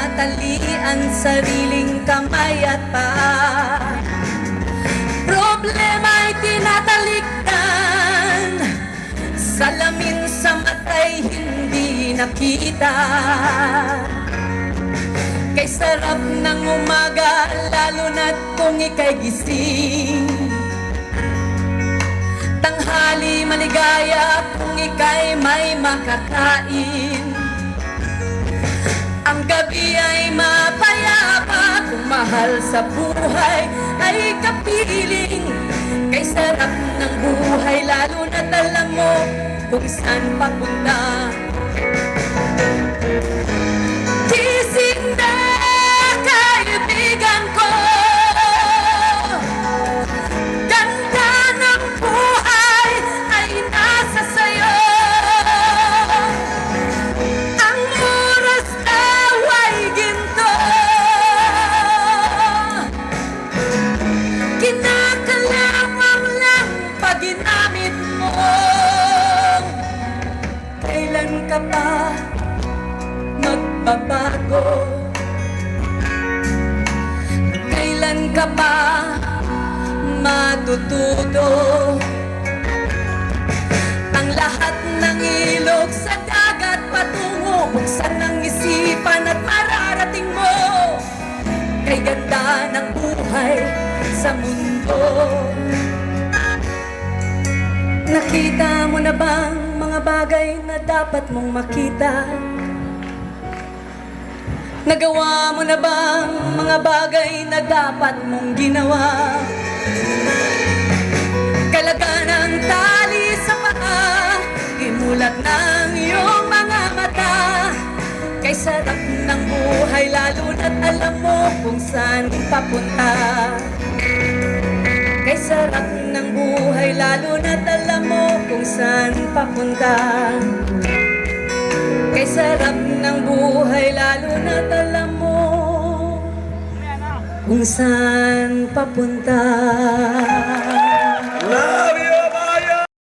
tinatalian sariling kamay at paa. Problema'y tinatalikdan, salamin sa mata'y hindi nakita. Kay sarap ng umaga, lalo na't kung ika'y gising. Tanghali maligaya kung ika'y may makakain. Ang gabi ay mapayapa kung mahal sa buhay ay kapiling. Kay sarap ng buhay, lalo na't alam mo kung saan papunta. Gising na kaibigan ko, ganda ng buhay ay nasa sayo. Ang oras daw ay ginto, kinakalamang lang pag ginamit mo. Kailan ka pa magbabago? Kailan ka pa matututo? Ang lahat ng ilog sa dagat patungo, buksan ang isipan at mararating mo. Kay ganda ng buhay sa mundo. Nakita mo na bang mga bagay na dapat mong makita? Nagawa mo na bang mga bagay na dapat mong ginawa? Kalaga ng tali sa paa, imulat ng iyong mga mata. Kay sarap ng buhay, lalo na't alam mo kung saan papunta. Kay sarap ng buhay, lalo na't alam mo kung saan papunta. Kay sarap ng buhay, lalo na't alam mo kung saan papunta. Love!